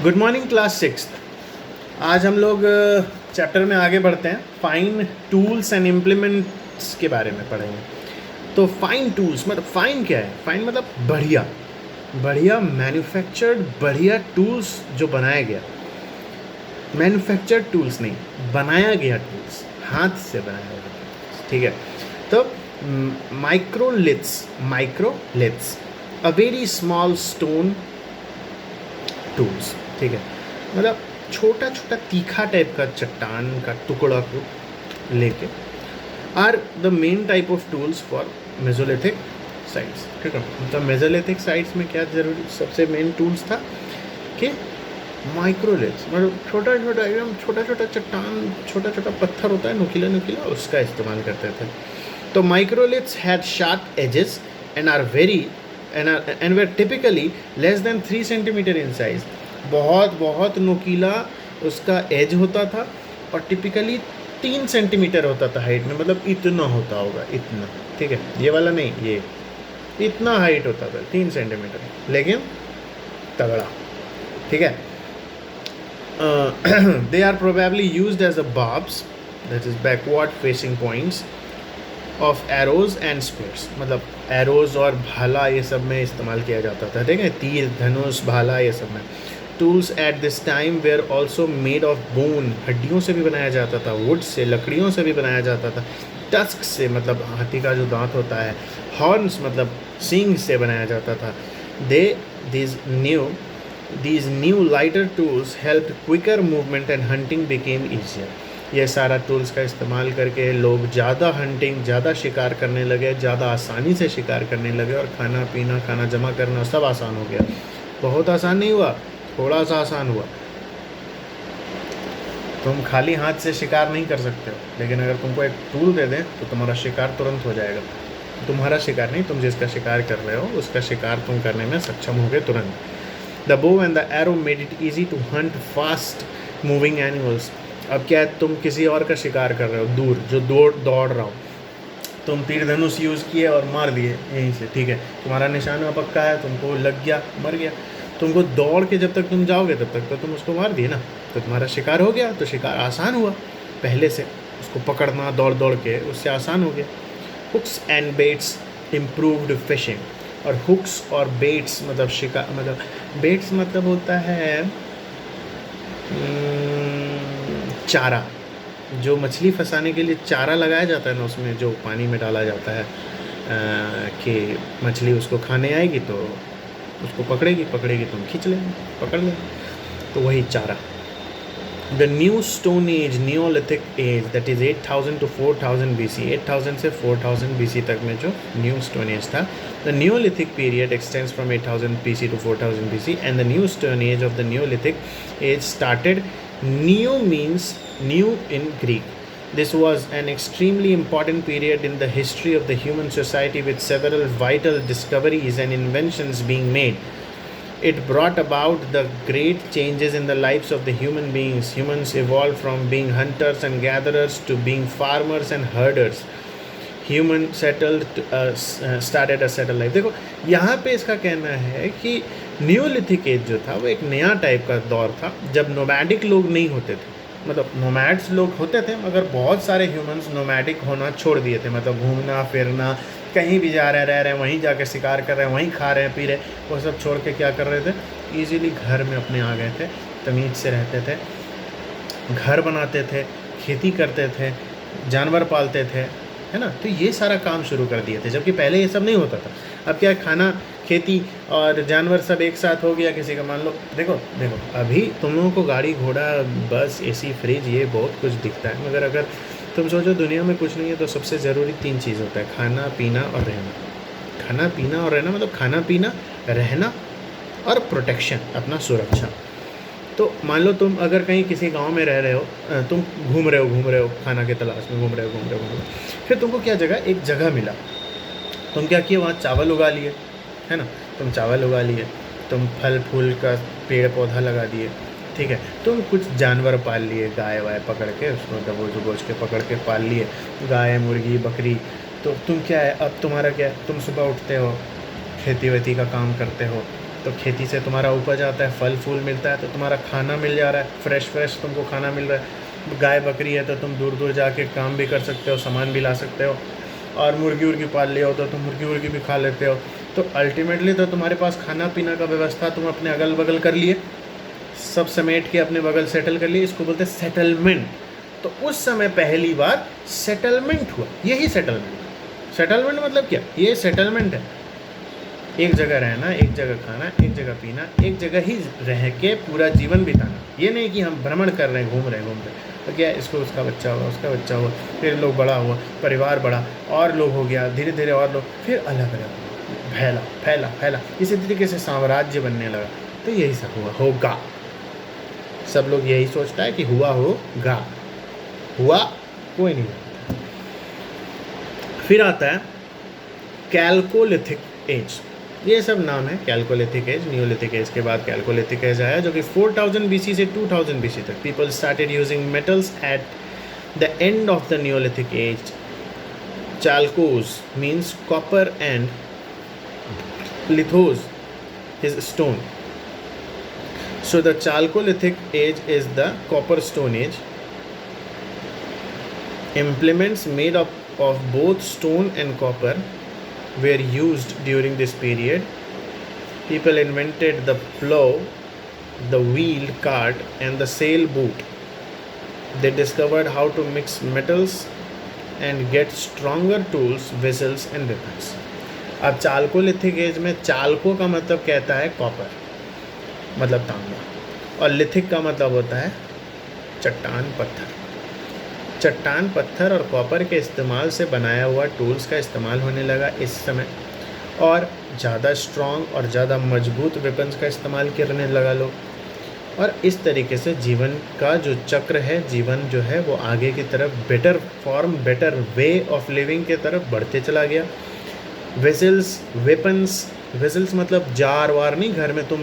Good morning class six. आज हम लोग चैप्टर में आगे बढ़ते हैं। फाइन टूल्स एंड इम्प्लीमेंट्स के बारे में पढ़ेंगे। तो फाइन टूल्स मतलब फाइन क्या है? फाइन मतलब बढ़िया बढ़िया मैन्युफैक्चर्ड बढ़िया टूल्स जो बनाया गया। मैन्युफैक्चर्ड टूल्स नहीं, बनाया गया टूल्स, हाथ से बनाया गया टूल्स। ठीक है। तो microliths a very small stone tools. ठीक है, मतलब छोटा छोटा तीखा टाइप का चट्टान का टुकड़ा को लेके are the main type of tools for mesolithic sites. ठीक है, मतलब मेसोलिथिक साइट्स में क्या जरूरी सबसे मेन टूल्स था कि माइक्रोलिथ्स, मतलब छोटा छोटा एकदम छोटा छोटा चट्टान, छोटा छोटा पत्थर होता है नुकीला नुकीला, उसका इस्तेमाल करते थे। तो microliths had sharp edges and are very and were typically less than 3 centimetre in size. बहुत नुकीला उसका एज होता था और टिपिकली 3 सेंटीमीटर होता था हाइट में, मतलब इतना होता होगा, इतना। ठीक है, ये वाला नहीं, ये इतना हाइट होता था 3 सेंटीमीटर, लेकिन तगड़ा। ठीक है। They are probably used as a barbs, that is backward facing points of arrows and spears, मतलब एरोज और भाला ये सब में इस्तेमाल किया जाता था। ठीक है, तीर, धनुष, भाला ये सब में। Tools at this time were also made of bone, हड्डियों से भी बनाया जाता था, वुड से, लकड़ियों से भी बनाया जाता था, टस्क से मतलब हाथी का जो दांत होता है, हॉर्न्स मतलब सींग से बनाया जाता था। These new lighter tools helped quicker movement and hunting became easier। ये सारा टूल्स का इस्तेमाल करके लोग ज़्यादा हंटिंग, ज़्यादा शिकार करने लगे, ज़्यादा आसानी से शिकार करने लगे, और खाना पीना, खाना जमा करना सब आसान हो गया। बहुत आसान नहीं हुआ, थोड़ा सा आसान हुआ। तुम खाली हाथ से शिकार नहीं कर सकते हो, लेकिन अगर तुमको एक टूल दे दें तो तुम्हारा शिकार तुरंत हो जाएगा। तुम्हारा शिकार नहीं, तुम जिसका शिकार कर रहे हो उसका शिकार तुम करने में सक्षम होगे तुरंत। The bow and the arrow made it easy to hunt fast moving animals। अब क्या है, तुम किसी और का शिकार कर रहे हो, दूर जो दौड़ रहा हो, तुम तीर धनुष यूज़ किए और मार दिए यहीं से। ठीक है, तुम्हारा निशाना पक्का है, तुमको लग गया, मर गया। तुमको दौड़ के जब तक तुम जाओगे तब तक तो तुम उसको मार दिए ना, तो तुम्हारा शिकार हो गया। तो शिकार आसान हुआ, पहले से उसको पकड़ना दौड़ दौड़ के उससे आसान हो गया। Hooks and baits improved fishing, और हुक्स और बेट्स मतलब शिकार, मतलब बेट्स मतलब होता है चारा, जो मछली फंसाने के लिए चारा लगाया जाता है ना, उसमें जो पानी में डाला जाता है कि मछली उसको खाने आएगी तो उसको पकड़ेगी तुम खींच लेंगे, पकड़ लेंगे, तो वही चारा। The new stone age, neolithic age, that is 8000 to 4000 BC, 8000 से 4000 BC तक में जो न्यू स्टोन एज था। The neolithic period extends from 8000 BC to 4000 BC, and the new stone age of the neolithic age started. Neo means new in Greek. This was an extremely important period in the history of the human society, with several vital discoveries and inventions being made. It brought about the great changes in the lives of the human beings. Humans evolved from being hunters and gatherers to being farmers and herders. Human started a settled life। देखो यहाँ पे इसका कहना है कि Neolithic as जो था वो एक नया टाइप का दौर था, जब नोमैडिक लोग नहीं होते थे। मतलब नोमैड्स लोग होते थे, मगर बहुत सारे ह्यूमंस नोमैडिक होना छोड़ दिए थे, मतलब घूमना फिरना, कहीं भी जा रहे, रह रहे, वहीं जाके शिकार कर रहे हैं, वहीं खा रहे हैं, पी रहे, वो सब छोड़ के क्या कर रहे थे, ईज़िली घर में अपने आ गए थे, तमीज़ से रहते थे, घर बनाते थे, खेती करते थे, जानवर पालते थे, है ना। तो ये सारा काम शुरू कर दिए थे, जबकि पहले ये सब नहीं होता था। अब क्या, खाना, खेती और जानवर सब एक साथ हो गया किसी का। मान लो देखो अभी तुम लोगों को गाड़ी घोड़ा, बस, एसी, फ्रिज, ये बहुत कुछ दिखता है, मगर अगर तुम सोचो दुनिया में कुछ नहीं है तो सबसे ज़रूरी 3 चीज़ होता है, खाना पीना और रहना। खाना पीना और रहना मतलब खाना पीना, रहना और प्रोटेक्शन, अपना सुरक्षा। तो मान लो तुम अगर कहीं किसी गांव में रह रहे हो, तुम घूम रहे हो खाना के तलाश में, घूम रहे हो, फिर तुमको क्या एक जगह मिला, तुम क्या किए, वहाँ चावल उगा लिए, है ना। तुम चावल उगा लिए, तुम फल फूल का पेड़ पौधा लगा दिए, ठीक है। तुम कुछ जानवर पाल लिए, गाय वाय पकड़ के, उसको दबोच के पकड़ के पाल लिए, गाय, मुर्गी, बकरी। तो तुम क्या है, अब तुम्हारा क्या है, तुम सुबह उठते हो, खेती वेती का काम करते हो, तो खेती से तुम्हारा उपज आता है, फल फूल मिलता है, तो तुम्हारा खाना मिल जा रहा है, फ्रेश तुमको खाना मिल रहा है। गाय बकरी है तो तुम दूर दूर जाके काम भी कर सकते हो, सामान भी ला सकते हो, और मुर्गी उर्गी पाल लिया हो तो तुम मुर्गी उर्गी भी खा लेते हो। तो अल्टीमेटली तो तुम्हारे पास खाना पीना का व्यवस्था तुम अपने अगल बगल कर लिए, सब समेट के अपने बगल सेटल कर लिए, इसको बोलते हैं सेटलमेंट। तो उस समय पहली बार सेटलमेंट हुआ, यही सेटलमेंट मतलब क्या, ये सेटलमेंट है। एक जगह रहना, एक जगह खाना, एक जगह पीना, एक जगह ही रह के पूरा जीवन बिताना। ये नहीं कि हम भ्रमण कर रहे हैं, घूम रहे हैं। तो क्या, इसको उसका बच्चा हुआ, उसका बच्चा हुआ, फिर लोग बड़ा हुआ, परिवार बढ़ा, और लोग हो गया, धीरे धीरे और लोग, फिर अलग अलग फैला, इसी तरीके से साम्राज्य बनने लगा। तो यही सब होगा। सब लोग यही सोचता है कि होगा, हुआ कोई नहीं जानता। फिर आता है कैल्कोलिथिक एज। ये सब नाम है, कैल्कोलिथिक एज, न्यूलिथिक एज के बाद कैल्कोलिथिक एज आया, जो कि 4000 BC से 2000 BC तक। People started using metals at the end of the Neolithic age. Chalkos means copper and lithos is stone. So the Chalcolithic age is the copper stone age. Implements made up of both stone and copper were used during this period. People invented the plow, the wheeled cart and the sailboat. They discovered how to mix metals and get stronger tools, vessels and weapons. अब chalcolithic as में चाल्को का मतलब कहता है copper, मतलब तांबा, और lithic का मतलब होता है चट्टान पत्थर। चट्टान पत्थर और कॉपर के इस्तेमाल से बनाया हुआ टूल्स का इस्तेमाल होने लगा इस समय, और ज़्यादा स्ट्रॉन्ग और ज़्यादा मजबूत वेपन्स का इस्तेमाल करने लगा लोग। और इस तरीके से जीवन का जो चक्र है, जीवन जो है वो आगे की तरफ better form, better way of living के तरफ बढ़ते चला गया। वेसल्स, वेपन्स, वेसल्स मतलब जार वार नहीं, घर में तुम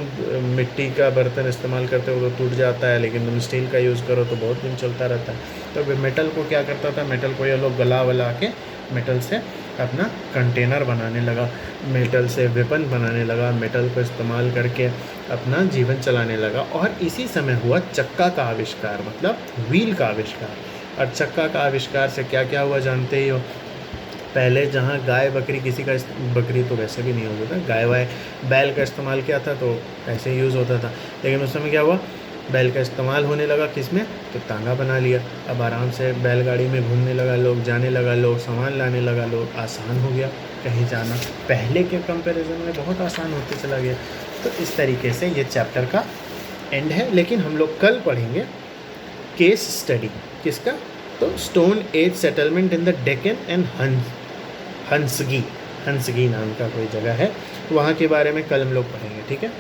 मिट्टी का बर्तन इस्तेमाल करते हो तो टूट जाता है, लेकिन तुम स्टील का यूज़ करो तो बहुत दिन चलता रहता है। तो मेटल को क्या करता था, मेटल को ये लोग गला वला के मेटल से अपना कंटेनर बनाने लगा, मेटल से वेपन बनाने लगा, मेटल को इस्तेमाल करके अपना जीवन चलाने लगा। और इसी समय हुआ चक्का का आविष्कार, मतलब व्हील का आविष्कार। और चक्का का आविष्कार से क्या क्या हुआ जानते ही हो। पहले जहाँ गाय बकरी, किसी का बकरी तो वैसे भी नहीं होता था, गाय वाय बैल का इस्तेमाल किया था तो ऐसे यूज़ होता था। लेकिन उस समय क्या हुआ, बैल का इस्तेमाल होने लगा, किस में, तो तांगा बना लिया। अब आराम से बैलगाड़ी में घूमने लगा लोग, जाने लगा लोग, सामान लाने लगा लोग, आसान हो गया कहीं जाना, पहले के कंपैरिजन में बहुत आसान होते चला गया। तो इस तरीके से ये चैप्टर का एंड है। लेकिन हम लोग कल पढ़ेंगे केस स्टडी, किसका, तो stone age settlement in the Deccan and Hunsgi नाम का कोई जगह है, वहाँ के बारे में कल हम लोग पढ़ेंगे, ठीक है।